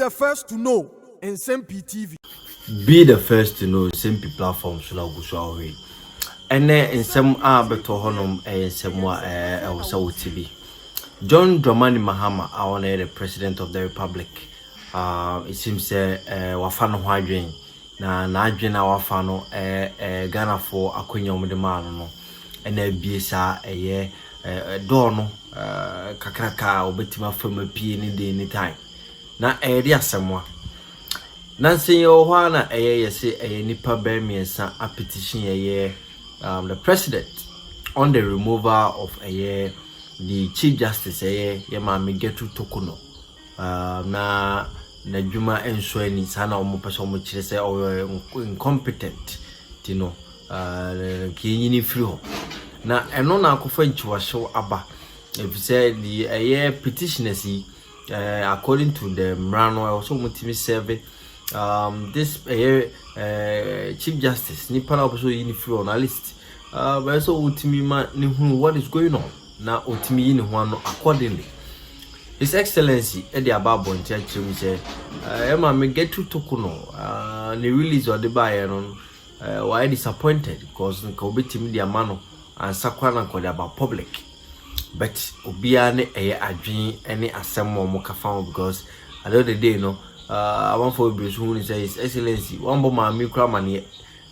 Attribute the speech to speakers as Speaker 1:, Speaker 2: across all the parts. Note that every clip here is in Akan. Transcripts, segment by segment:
Speaker 1: the first to know Nsem-Pii TV.
Speaker 2: Be the first to know Nsem-Pii platform so na go so away. Ene nsem a beto honom nsemwa Osawo TV. John Dramani Mahama are the president of the republic. It seems wafano ho adwen na adwen na wafano Ghana for akwenya omde man no ena biesa door no kakraka obetima fama pie ni de any time na eri asemwa na nsen ho na yese nipa ba miensa a petition the president on the removal of the chief justice Mahama Getu Tokuno na Juma Ensweni sana omopesa omochire say incompetent tino kinyini free ho na eno na akofo nchiwahyew aba if say the petitioners according to the Mrano also mutimi serve this chief justice ni para oboso yini free on a list but so utimi ma ni hu what is going on na utimi yini hu ano accordingly. His Excellency Eddie Ababo Ntiachim say Mahama Getu Tokuno the release of the buyer why disappointed because nkobetimi dia mano and sakwana nkode about public but obia ne adwen any asemo mo kafa because at the end of the day I want for Bruce who say His Excellency one bo Mahama kura mane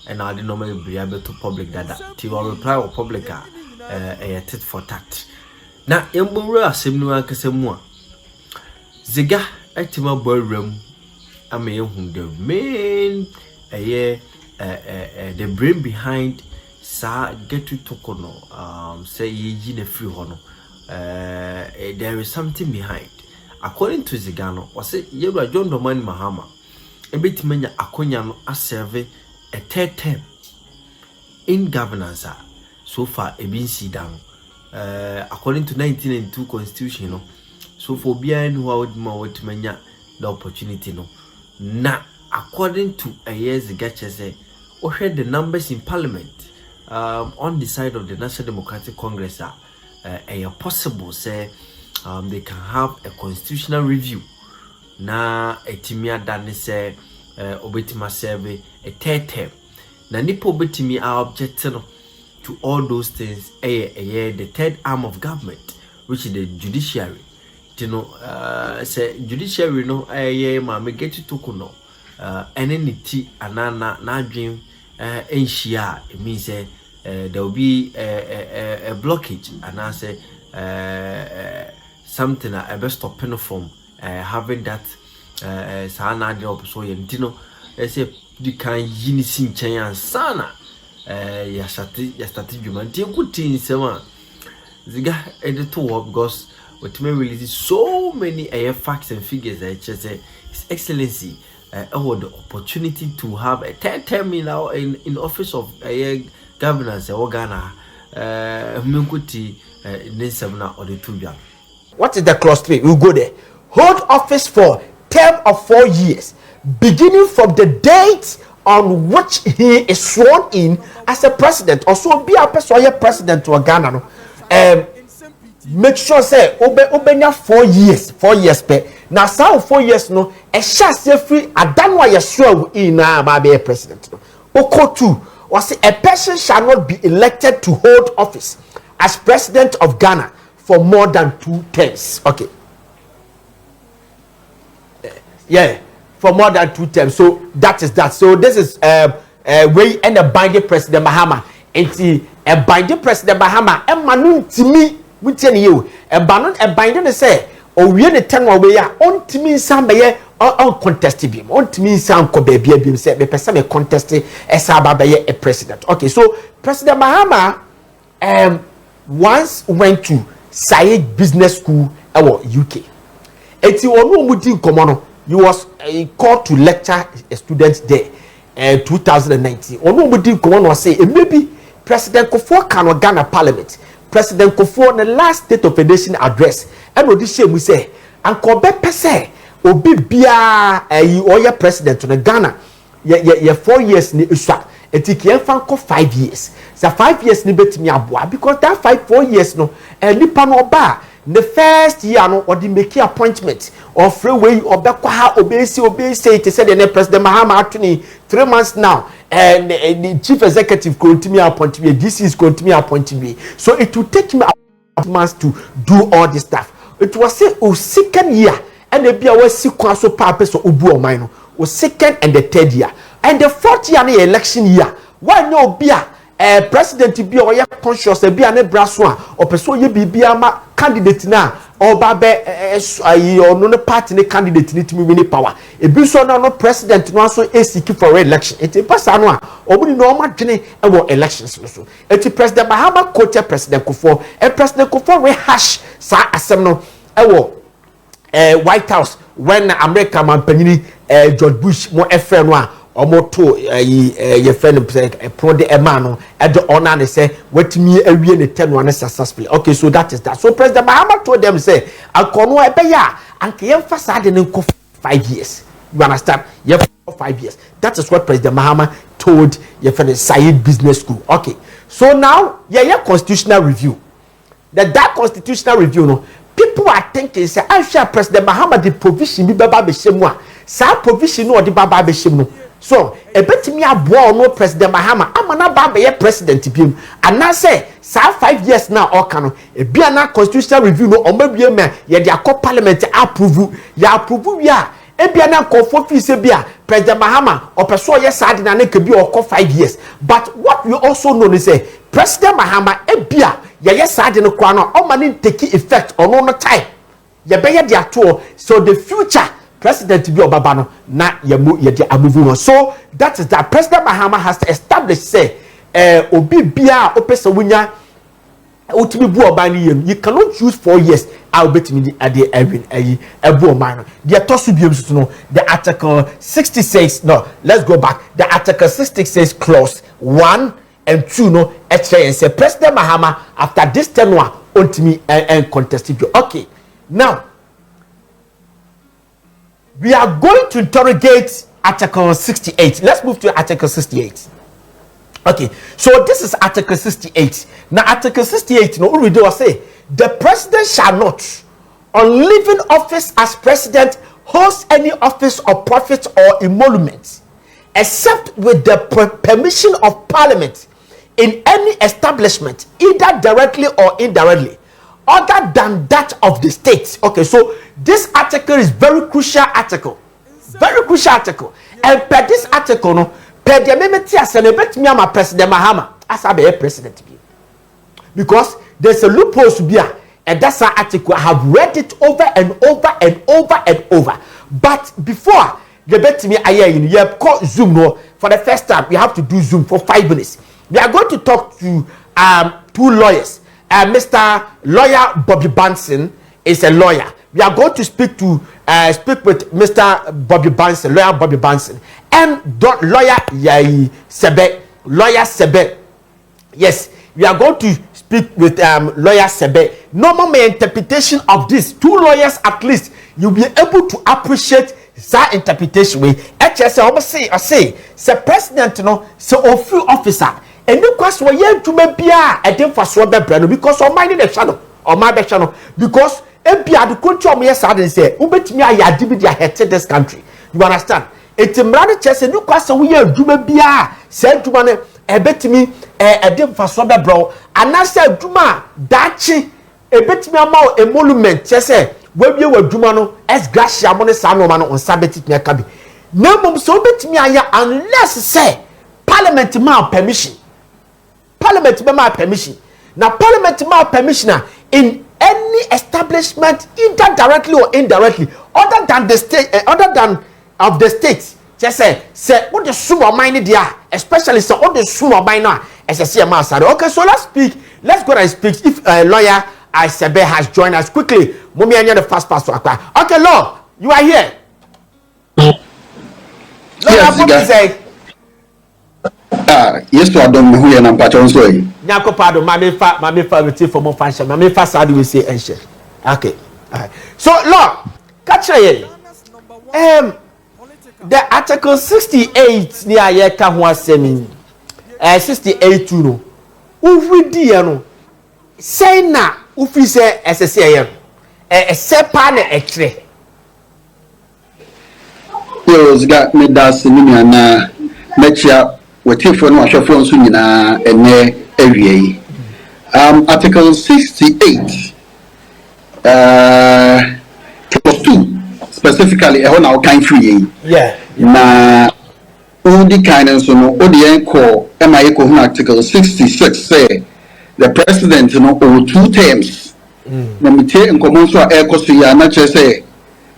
Speaker 2: and I didn't normally be able to public data till I reply or public tit for tat na yembura asemnu akasemu Ziega etima ballroom ame ehun the main the brain behind sa Getu Tokuno say yi na free hono there is something behind according to Ziega no was say Yewura John Dramani Mahama ebetimanya akonya no aserve a third term in governance so far been see down according to 1992 constitution no so for behind who would manya the opportunity no na according to a year's Ziega we heard the numbers in parliament on the side of the National Democratic Congress are possible say they can have a constitutional review na etimia dane say obetima serve a third term na nipo obetimi are objecting to all those things the third arm of government which is the judiciary. You know, say judiciary no Mahama Getu Tokuno NNT anana na dream enshia it means there will be a blockage and I say something a best stopping from having that sana de opso yentino say you can yini sinchen and sana ya stati juma nti kuti nsema Ziega edito because what may release so many facts and figures that just say His Excellency had the opportunity to have a third term in office of governance Ghana Munkuti Nsem or the Tweaa.
Speaker 3: What is the clause 3? We'll go there. Hold office for term of 4 years, beginning from the date on which he is sworn in as a president. Also, be a person president to Ghana. No? Make sure say obenya 4 years pe na sao 4 years no e sha say free adanwa ye sure in na ba be president no Otoo was a person shall not be elected to hold office as president of Ghana for more than 2 terms. Okay, for more than 2 terms. So that is that. So this is way and a binding president Mahama and a binding president Mahama and manun timi within you a banon a binding say or we the ten away on to me some be uncontested beam on to me some ko baby beam say be person me contest as a president. Okay, so President Mahama once went to Ziega Business School UK. Eti onu mudi komono he was called to lecture a student there in 2019. Onu mudi komono say maybe President Kufuor can Ghana Parliament. President Kufuor the last State of the Nation address and what this we say and kobe pese obi bia oya president to the Ghana ye 4 years ni uswa etiki enfan ko 5 years. So 5 years ni betimi aboa because that 4 years no nipa no ba the first year no or the make appointment or freeway or bekwaha obese it said the President Mahama atuni 3 months now and the chief executive continue appoint me, this is continue appoint me, so it will take me months to do all this stuff. It was say second year and the bia was sequence so purpose or ubu mine was second and the third year and the fourth year the election year. Why no bia president be or ya conscious be an braswa or person ye be ama candidate na or babe or no party ne candidate need to be winning power. A be so no president no so a seek for election. It is person or we normal journey about elections also. It is President Mahama quote President Kufuor and President Kufuor rehash sa asem no White House when America man panini George Bush mo efre no Omoto ye friend pro de emano and the honor they say what me awie ne 10 one successfully. Okay, so that is that. So President Mahama told them say akono ebeya anke ye mfasa de ne 5 years. You understand? Ye 5 years. That is what President Mahama told ye friend Said Business School. Okay. So now ye constitutional review. That constitutional review no people are thinking say I share President Mahama the provision bi baba be shemu a sa provision no the baba be shemu no. So, a bit me a boy no President Mahama. I'm an ababa president bim. And now say, 5 years now or cano. A be an constitutional review no or maybe a man. Ye dia co parliament approve. Ya approve ya. E be an call for fees bia. President Mahama or perso yes sad in an could be or 5 years. But what we also know is say President Mahama e bia. Yes sad in the corner. All money take effect or no time. Ye be dia tour. So the future President be obabano na yamu yedi moving on. So that is that President Mahama has to establish say obi bia opesa wunya utimi bu obani yem. You cannot choose 4 years. I'll bet me at the ebu omano. The atosu biom no the article 66. No, let's go back. The article 66 clause 1 and 2 no and say President Mahama after this tenure ontimi and contested. Okay, now we are going to interrogate Article 68. Let's move to Article 68. Okay, so this is Article 68. Now, Article 68, no, we do say the president shall not, on leaving office as president, host any office of profit or emolument, except with the permission of Parliament in any establishment, either directly or indirectly, other than that of the state. Okay, so this article is very crucial article. Very crucial article. And per this article, no, per the amendment, I celebrate me my President Mahama as I be a president. Because there's a loophole to be and that's an article. I have read it over and over and over and over. But before you bet me you have called Zoom no, for the first time, we have to do Zoom for 5 minutes. We are going to talk to 2 lawyers. Mr. Lawyer Bobby Banson is a lawyer. We are going to speak with Mr. Bobby Banson, Lawyer Bobby Banson, and Lawyer Sebe, Lawyer Sebe. Yes, we are going to speak with Lawyer Sebe. Normal interpretation of this, 2 lawyers at least, you'll be able to appreciate that interpretation. We actually say, president, so few officer. And the question was yeah to me bia I think for so bebrano because on my the channel or my channel because bia the country me yes and say ubetimi aya dibi dia hete this country. You understand? It's mrade chese no question we yeah dwuma bia say dwuma ne ebetimi I think for so bebro and say dwuma dachi ebetimi ama emolument chese we bia wadwuma no es gracia mo ne sa no ma no on sabeti me aka bi. Na mom so betimi aya unless say Parliament ma permission. Parliament may have permission. Now, Parliament may have permission in any establishment, either directly or indirectly, other than the state, other than of the state. Just say what the sum of money there, especially so what the sum of money now. As I say, okay, so let's speak. Let's go and speak. If a lawyer Sebe has joined us quickly, Mummy and the first pastor. Okay, Lord, you are here.
Speaker 4: Yes,
Speaker 3: Ziega.
Speaker 4: Yes, to Adam who and Patron Soy.
Speaker 3: Nyako pardon, my fa for more function. My fa sad we say ancient. Okay. So Lord, catch here. The article 68 near Yeka Hua Semi 68 no. Uvidi no. Say na ufi say SSA a sepa na ekre
Speaker 4: yo Ziega me das ni na mechia wetifo no ahwefo nso nyina ene awie article 68 clause 2 specifically ehona o kan free na udi kind so no odi enko Ayikoi hu article 66 say the president no over 2 terms na mitie enkomo so a ekoso ya na che say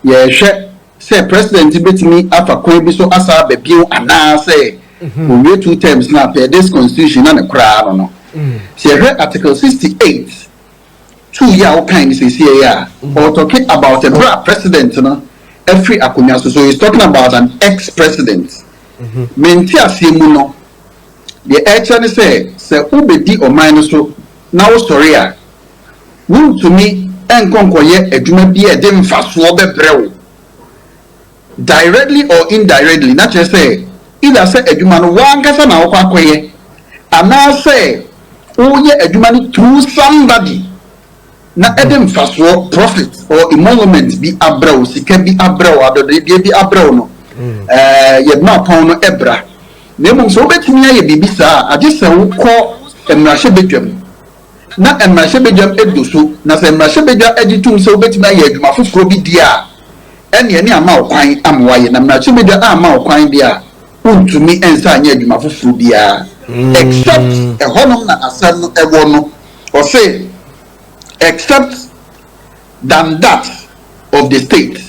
Speaker 4: ye hwe say president betimi afa kwan bi so asa babio ana say we 2 terms na per this constitution na kra no say article 68 2 ya o kind say ya or talking about a president no every akonya so he's talking about an ex-president menti asemu no the actually say ubedi o minus so now story a won to me enkonkoye adwuma bi e de mfaso bebrew directly or indirectly na che say either say adwuma no wankasa na okwakoye ana say uye adwuma no through somebody na ede mfaso profit or emolument bi abrew sika bi abrew adode bi abrew no ye ma pon no ebra nemu so betimi aye bibisa agese wukọ emrahye bedwam na emrahye bedwam eduso na se emrahye bedwa agitum so betimi aye adwuma foforo bi dia ene ama okwan amwaye na emrahye bedwa ama okwan dia untumi ensa anya adwuma foforo bia except ehonom na asem no ewo no or say except than that of the state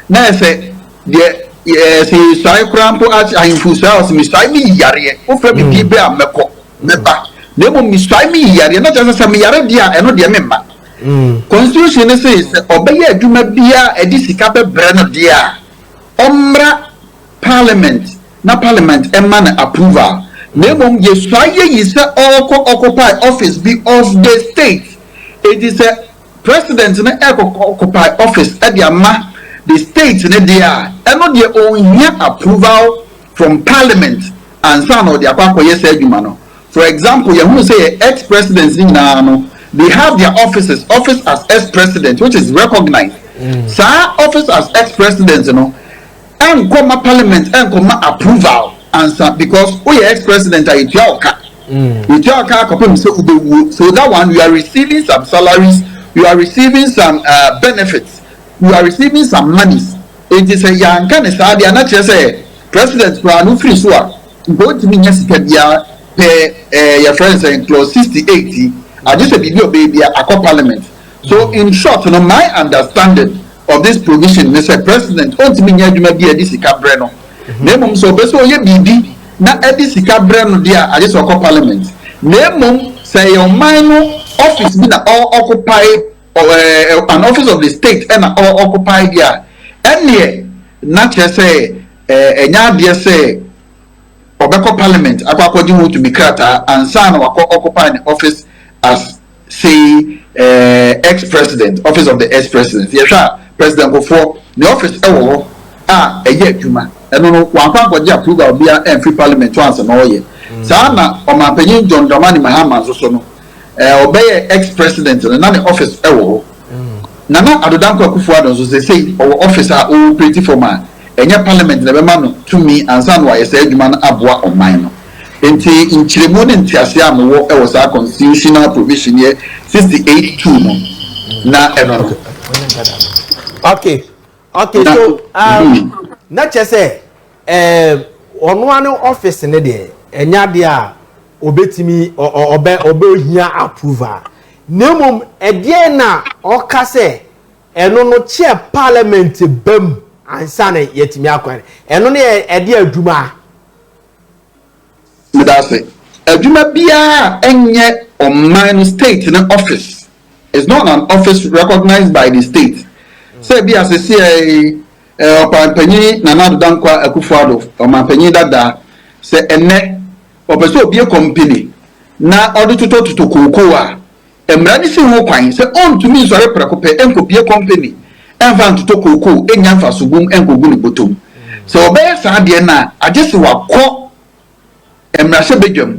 Speaker 4: na say the yes he sai krampo at ahimfusa os mi sai mi yare o fra bi bi a meko meba nemo mi sai mi yare na just say mi yare dia eno de memma constitution says obeye adwuma bia edisika bebre no dia omra parliament na parliament emma na approval nemo ye sai yi say occupy office be of the state it is a president na occupy office e dia ma the state in there and not their own approval from parliament and some of the akwakoye say adwuma. For example, you want to say ex-presidents in now they have their office as ex-president which is recognized. So office as ex-president and come parliament and come approval and some because we ex-president are Tweaa. So that one you are receiving some salaries, you are receiving some benefits. You are receiving some monies. It is a young kind of study, and not just say President Pranu free so. Go to me yesterday, pay your friends in clause 60-80. I just said, baby, I call parliament. So, in short, my understanding of this provision, Mr. President, on to me, you may be a Disika Breno. Name so, beso ye bibi, na Edisika Breno, dear, I just call parliament. Name say your minor office be all occupied. Or an office of the state and occupied there. And here, not just say, enya dear say, Obeko Parliament, according to Mikrata, and son of occupying the office as say ex-president, office of the ex-president. Yes, President before the office a year juma. I don't know one part of the approval be a free parliament once and all year. Sana or my opinion, John Dramani Mahama so obey ex-president and none office nana adodanko akufuado so say our officer o pretty for man enya parliament na be man to me and san wa yesa adwuma na aboa oman no enti nchiremu ne ntiase amwo e was a constitutional provision here 68(2) no na eno
Speaker 3: okay so na chese ono ane office ne de enya de a obetimi obe ohia approval nemom edie na okase eno no chair parliament bam ansa na yetimi akwan eno ne edie adwuma
Speaker 4: medase adwuma bia enye on state in office is not an office recognized by the state say bia se see opanpanyi na nadodankwa akufuado omanpanyi dada se enne obeso obi company na odo tuto koko a emrani si ho kwan se on to me sore prekope enko bie company enfa tuto koko enya mfa sogum enko gu ne botom se obey sa de na agese wakọ emrahye bedwam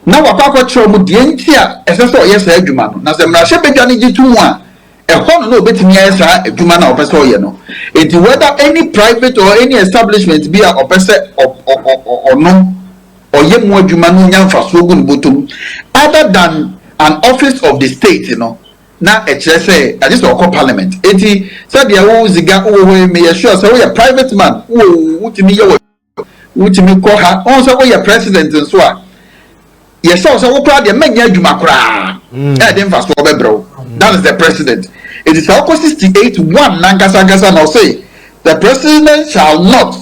Speaker 4: na wakwa kyerɛ mu de ntia ɛsɛ sɛ ɔyɛ saa adwuma no na sɛ mmarahyɛ badwa no gye to mu a ɛhɔ no na obetumi ayɛ saa adwuma na ɔpɛ sɛ ɔyɛ no enti whether any private or any establishment bi a ɔpɛ sɛ ɔno ɔyɛ mu adwuma no nya mfasoɔ gu ne bɔtɔm other than an office of the state no na ɛkyerɛ sɛ agye sɛ ɔkɔ parliament enti sɛdeɛ wo Ziega wo hɔ me yɛ sure sɛ woyɛ private man wotumi yɛ wotumi kɔ ha ɔn sɛ woyɛ president nso a yɛsɛ sɛ wo kora deɛ manya adwuma koraa ɛde mfasoɔ bɛbrɛw that is the president it is Article 68(1) nankasa na say the president shall not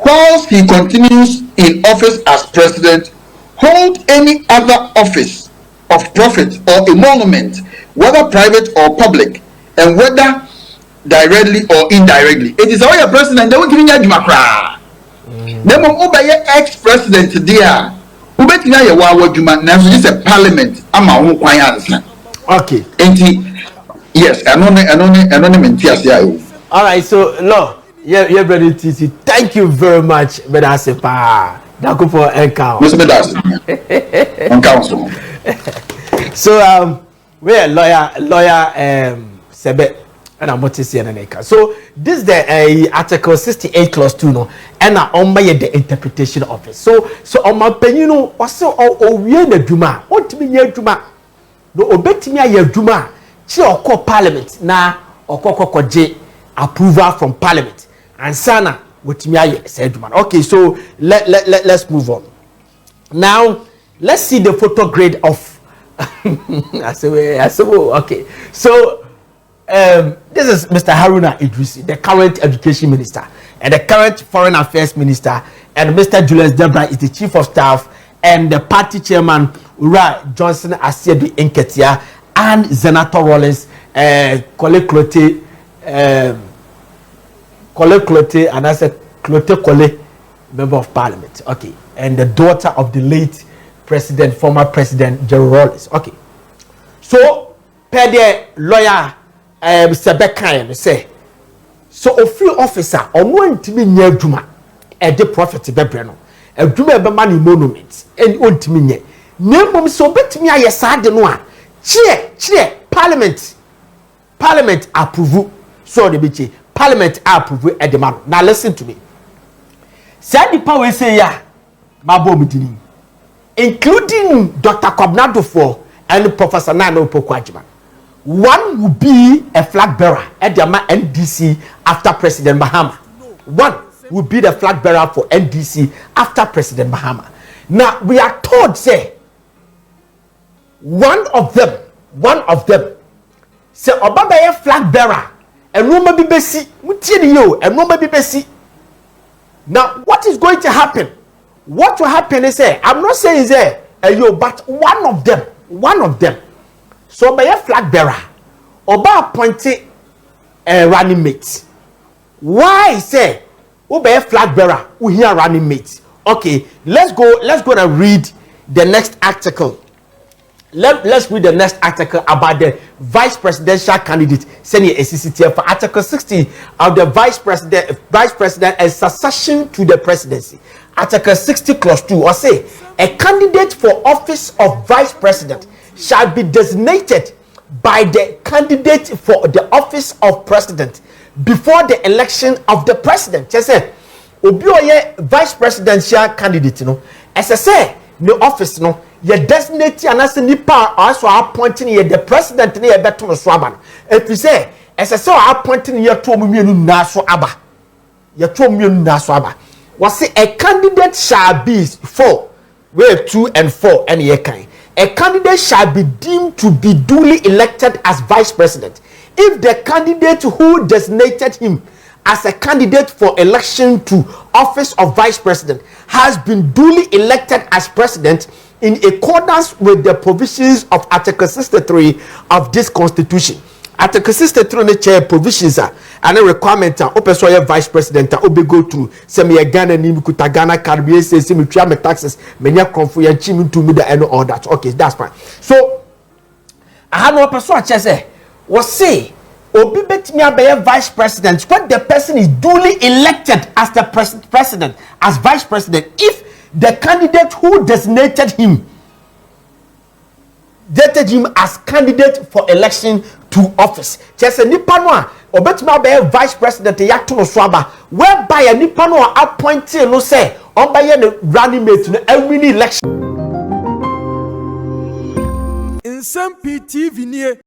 Speaker 4: whilst he continues in office as president hold any other office of profit or emolument whether private or public and whether directly or indirectly it is our president they won't give you adwuma koraa na mo obeye ex-president there ubetumi aye wa adwuma na so is a parliament ama ho kwan ansa
Speaker 3: okay
Speaker 4: enti yes anone menti asia o
Speaker 3: all right so no yeah brother TC thank you very much brother pa dako for encounter
Speaker 4: Mr. Medas on council
Speaker 3: so we are lawyer Sebe and I'm what to say so this is the article 68 clause 2 no and on by the interpretation of it so on my penny no also we na dwuma what me nya dwuma no obetimi aye dwuma chi okọ parliament na okokokje approval from parliament and sana wotimi aye say dwuma okay so let's move on now let's see the photo grade of I say okay so this is Mr. Haruna Idrisi, the current education minister and the current foreign affairs minister, and Mr. Julius Debra is the chief of staff and the party chairman Ura Johnson Asiedu Inketia and Senator Rollins Kole Klote and I said Klote Kole, member of parliament, okay, and the daughter of the late president, former president Jerry Rollins, okay. So per the lawyer Sebeka say so ofi officer omo ntimi nya adwuma e de profit bebre no adwuma be man monument en ontimi nya nemom so betimi aye saade no a chie parliament approve so de be parliament approve e de man now listen to me say the power say ya mabo midini including Dr. Kobnadofo and Professor Nana Opoku-Agyeman. One would be a flag bearer at the NDC after President Mahama. One would be the flag bearer for NDC after President Mahama. Now we are told say one of them say Obaba flag bearer and Roma Bibesi Mutiyo and Roma Bibesi. Now what is going to happen? What will happen is I'm not saying but one of them. So by a flag bearer, Oba appointed a running mate. Why say by a flag bearer we hear running mate? Okay, let's go and read the next article. Let's read the next article about the vice presidential candidate senior ACCTF for article 60 of the vice president and succession to the presidency. Article 60 clause 2 or say a candidate for office of vice president shall be designated by the candidate for the office of president before the election of the president. Just say obi oye vice presidential candidate no as I say no office no ye designate anase nipa also appointing ye the president ne ye beto no so aba no if you say as I say appointing ye to omumienu na so aba ye to omumienu na so aba was say a candidate shall be 4 where 2 and 4 and ye kind. A candidate shall be deemed to be duly elected as vice president if the candidate who designated him as a candidate for election to office of vice president has been duly elected as president in accordance with the provisions of Article 63 of this constitution. Article 63 ne chair provisions and a requirement open so vice president obe go through semi Ghana ni kuta Ghana Caribbean say me try me taxes menya konfo ya chimi to me and all that. Okay, that's fine. So I had no person say was say obi betimi abe vice president when the person is duly elected as the president as vice president if the candidate who designated him dated him as candidate for election to office. Just a nipa no a obetuma be vice president yato no so aba whereby a nipa no appointed no say on by the running mate no every election.
Speaker 1: Nsem-Pii TV nie